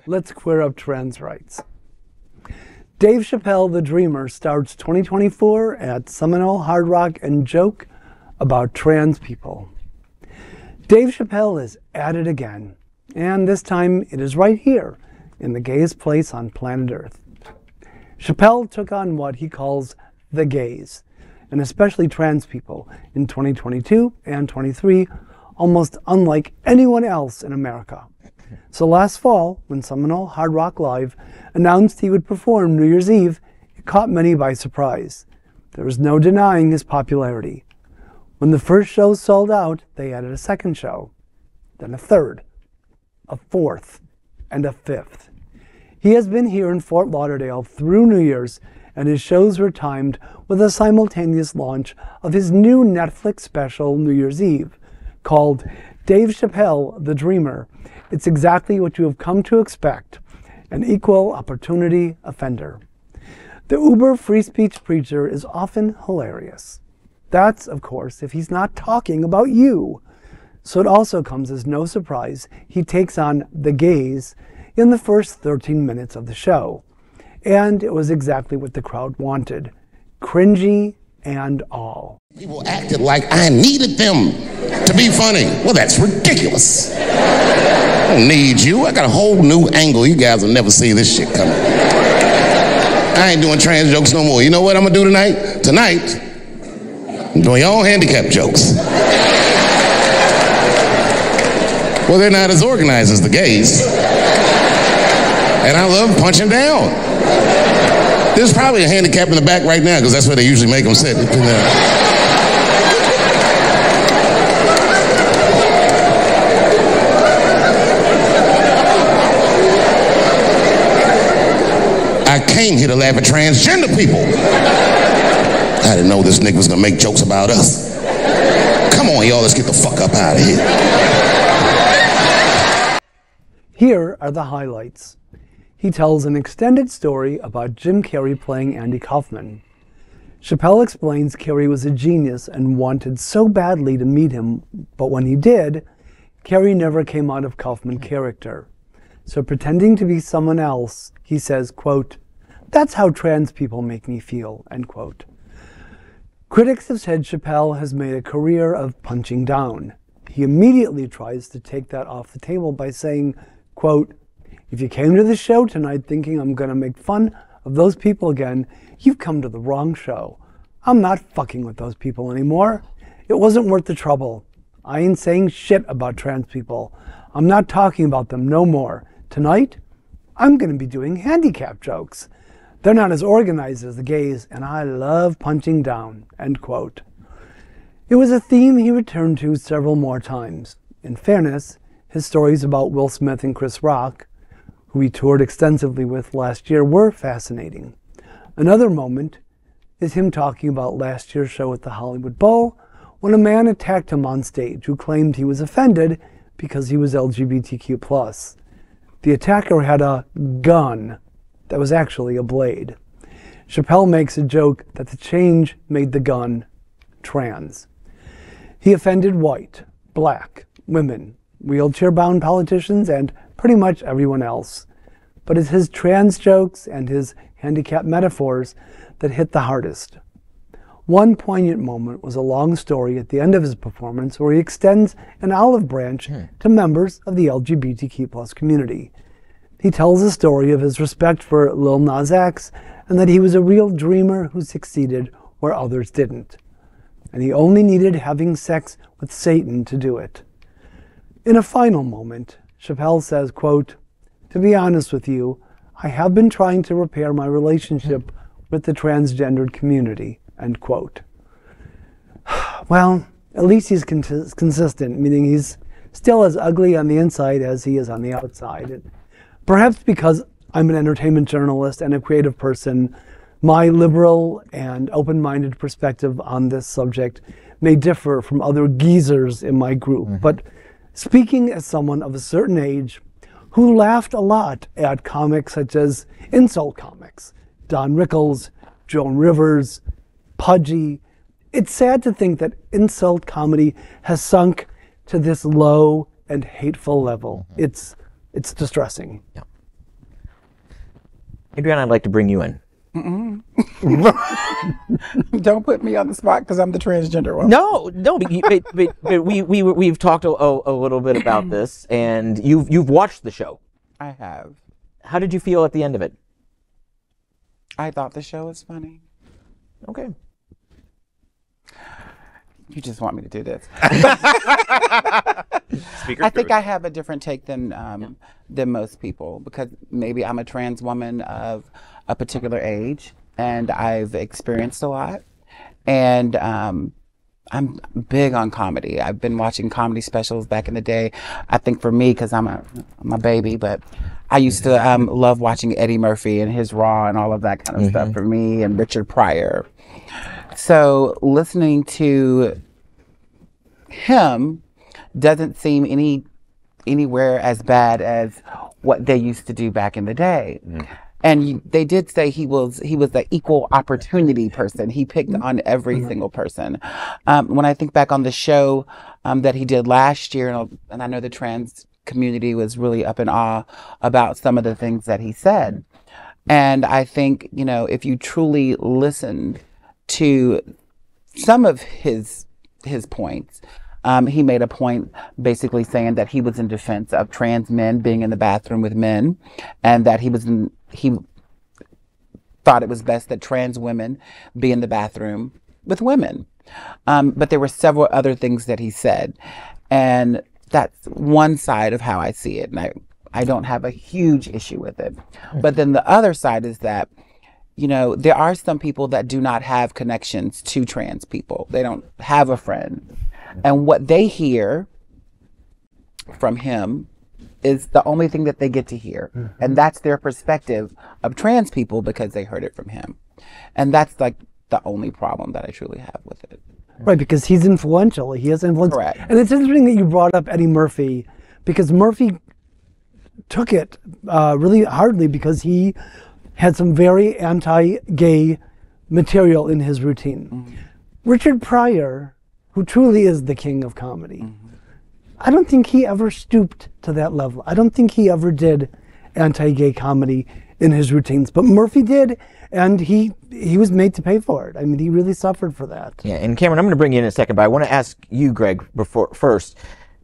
Let's queer up trans rights. Dave Chappelle, the Dreamer, starts 2024 at Seminole Hard Rock and joke about trans people. Dave Chappelle is at it again, and this time it is right here in the gayest place on planet Earth. Chappelle took on what he calls the gays, and especially trans people, in 2022 and 23, almost unlike anyone else in America. So last fall, when Seminole Hard Rock Live announced he would perform New Year's Eve, it caught many by surprise. There was no denying his popularity. When the first show sold out, they added a second show, then a third, a fourth, and a fifth. He has been here in Fort Lauderdale through New Year's, and his shows were timed with a simultaneous launch of his new Netflix special New Year's Eve, called Dave Chappelle, the Dreamer. It's exactly what you have come to expect, an equal opportunity offender. The uber free speech preacher is often hilarious. That's, of course, if he's not talking about you. So it also comes as no surprise he takes on the gays in the first 13 minutes of the show. And it was exactly what the crowd wanted. Cringy and all. People acted like I needed them to be funny. Well, that's ridiculous. I don't need you. I got a whole new angle. You guys will never see this shit coming. I ain't doing trans jokes no more. You know what I'm gonna do tonight? Tonight, I'm doing your own handicapped jokes. Well, they're not as organized as the gays. And I love punching down. There's probably a handicap in the back right now because that's where they usually make them sit. I came here to laugh at transgender people. I didn't know this nigga was gonna make jokes about us. Come on, y'all, let's get the fuck up out of here. Here are the highlights. He tells an extended story about Jim Carey playing Andy Kaufman. Chappelle explains Carey was a genius and wanted so badly to meet him, but when he did, Carey never came out of Kaufman character. So pretending to be someone else, he says, quote, "That's how trans people make me feel," end quote. Critics have said Chappelle has made a career of punching down. He immediately tries to take that off the table by saying, quote, "If you came to the show tonight thinking I'm gonna make fun of those people again, you've come to the wrong show. I'm not fucking with those people anymore. It wasn't worth the trouble. I ain't saying shit about trans people. I'm not talking about them no more. Tonight, I'm gonna be doing handicap jokes. They're not as organized as the gays, and I love punching down," end quote. It was a theme he returned to several more times. In fairness, his stories about Will Smith and Chris Rock, who he toured extensively with last year, were fascinating. Another moment is him talking about last year's show at the Hollywood Bowl when a man attacked him on stage who claimed he was offended because he was LGBTQ+. The attacker had a gun that was actually a blade. Chappelle makes a joke that the change made the gun trans. He offended white, black, women, wheelchair-bound politicians, and pretty much everyone else. But it's his trans jokes and his handicap metaphors that hit the hardest. One poignant moment was a long story at the end of his performance where he extends an olive branch to members of the LGBTQ+ community. He tells the story of his respect for Lil Nas X and that he was a real dreamer who succeeded where others didn't. And he only needed having sex with Satan to do it. In a final moment, Chappelle says, quote, "To be honest with you, I have been trying to repair my relationship with the transgendered community," end quote. Well, at least he's consistent, meaning he's still as ugly on the inside as he is on the outside. Perhaps because I'm an entertainment journalist and a creative person, my liberal and open-minded perspective on this subject may differ from other geezers in my group. But speaking as someone of a certain age who laughed a lot at comics such as insult comics, Don Rickles, Joan Rivers, Pudgy, it's sad to think that insult comedy has sunk to this low and hateful level. It's distressing. Yeah. Adriana, I'd like to bring you in. Don't put me on the spot because I'm the transgender one. No, but we've talked a little bit about this, and you've watched the show. I have. How did you feel at the end of it? I thought the show was funny. Okay. You just want me to do this. Speaker I think food. I have a different take than most people, because maybe I'm a trans woman of a particular age and I've experienced a lot, and I'm big on comedy. I've been watching comedy specials back in the day. I think for me, because I'm a baby, but I used to love watching Eddie Murphy and his Raw and all of that kind of stuff for me, and Richard Pryor. So listening to him doesn't seem anywhere as bad as what they used to do back in the day. And they did say he was the equal opportunity person. He picked on every single person. When I think back on the show that he did last year, and I know the trans community was really up in awe about some of the things that he said. And I think, if you truly listened to some of his points, he made a point basically saying that he was in defense of trans men being in the bathroom with men, and that he thought it was best that trans women be in the bathroom with women. But there were several other things that he said, and that's one side of how I see it, and I don't have a huge issue with it. But then the other side is that, there are some people that do not have connections to trans people. They don't have a friend. And what they hear from him is the only thing that they get to hear. And that's their perspective of trans people because they heard it from him. And that's like the only problem that I truly have with it. Right, because he's influential. He has influence. Correct. And it's interesting that you brought up Eddie Murphy, because Murphy took it really hardly, because he had some very anti-gay material in his routine. Richard Pryor, who truly is the king of comedy, I don't think he ever stooped to that level. I don't think he ever did anti-gay comedy in his routines, but Murphy did, and he was made to pay for it. I mean, he really suffered for that. Yeah, and Cameron, I'm going to bring you in a second, but I want to ask you, Greg, first.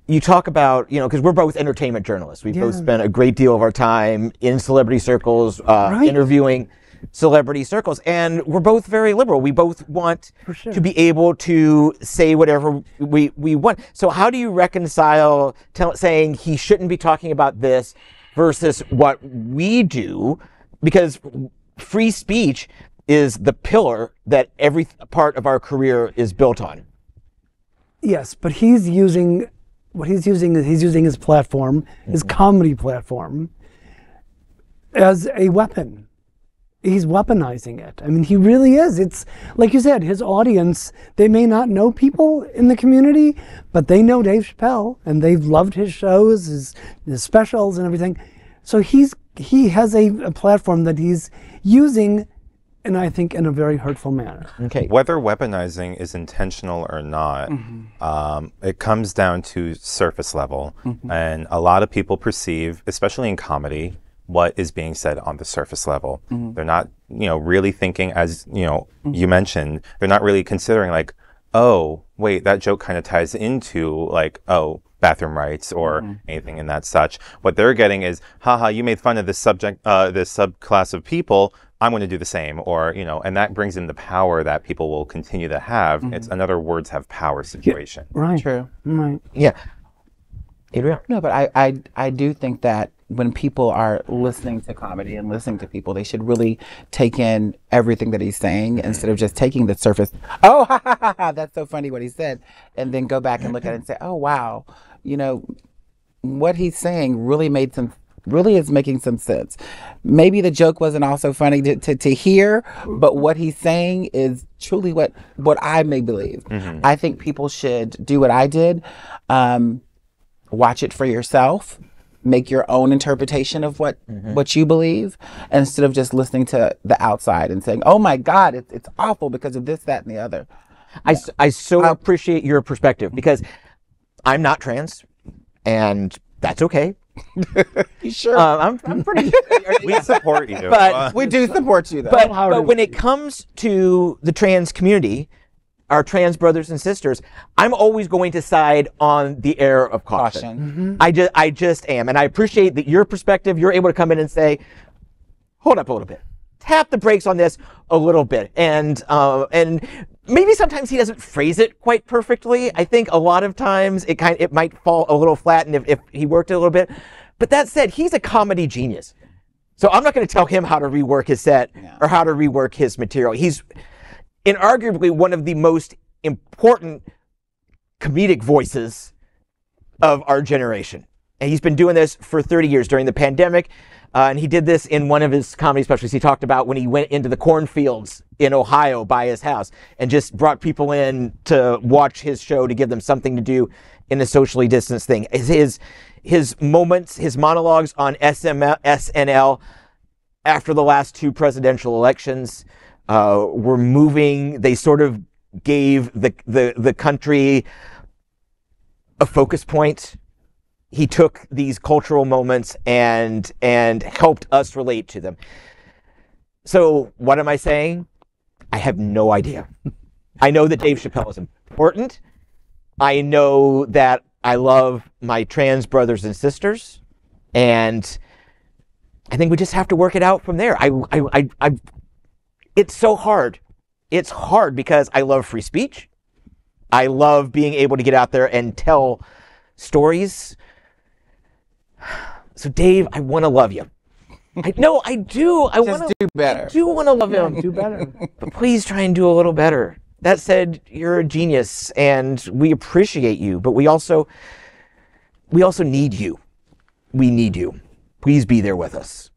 You talk about, because we're both entertainment journalists. We've both spent a great deal of our time in celebrity circles, interviewing celebrity circles, and we're both very liberal. We both want to be able to say whatever we want. So how do you reconcile saying he shouldn't be talking about this versus what we do? Because free speech is the pillar that every part of our career is built on. Yes, but he's using his platform, his comedy platform, as a weapon. He's weaponizing it. I mean, he really is. It's like you said, his audience, they may not know people in the community, but they know Dave Chappelle, and they've loved his shows, his specials and everything. So he has a platform that he's using, and I think in a very hurtful manner. Okay. Whether weaponizing is intentional or not, it comes down to surface level. And a lot of people perceive, especially in comedy, what is being said on the surface level. They're not, really thinking, as, you mentioned, they're not really considering like, oh, wait, that joke kind of ties into like, oh, bathroom rights or anything in that such. What they're getting is, haha, you made fun of this this subclass of people, I'm going to do the same, or, and that brings in the power that people will continue to have. It's, in other words, have power situation. Right. True. Right. Yeah. Adriana? No, but I do think that when people are listening to comedy and listening to people, they should really take in everything that he's saying instead of just taking the surface. Oh, ha, ha, ha, ha, that's so funny what he said. And then go back and look at it and say, oh, wow, what he's saying really is making some sense. Maybe the joke wasn't also funny to hear, but what he's saying is truly what I may believe. I think people should do what I did. Watch it for yourself. Make your own interpretation of what you believe, instead of just listening to the outside and saying, oh my God, it's awful because of this, that, and the other. I so appreciate your perspective, because I'm not trans, and that's okay. You sure? I'm pretty. We support you. But we do support you, though. But when it comes to the trans community, our trans brothers and sisters, I'm always going to side on the air of caution. I just am, and I appreciate that your perspective. You're able to come in and say, "Hold up a little bit, tap the brakes on this a little bit," and maybe sometimes he doesn't phrase it quite perfectly. I think a lot of times it might fall a little flat, and if he worked it a little bit. But that said, he's a comedy genius, so I'm not going to tell him how to rework his set or how to rework his material. He's inarguably one of the most important comedic voices of our generation. And he's been doing this for 30 years during the pandemic. And he did this in one of his comedy specials. He talked about when he went into the cornfields in Ohio by his house and just brought people in to watch his show to give them something to do in a socially distanced thing. His moments, his monologues on SNL after the last 2 presidential elections were moving. They sort of gave the country a focus point. He took these cultural moments and helped us relate to them. So what am I saying? I have no idea. I know that Dave Chappelle is important. I know that I love my trans brothers and sisters, and I think we just have to work it out from there. It's so hard. It's hard because I love free speech. I love being able to get out there and tell stories. So, Dave, I want to love you. I do. I want to do better. I do want to love him. Do better. But please try and do a little better. That said, you're a genius, and we appreciate you. But we also need you. We need you. Please be there with us.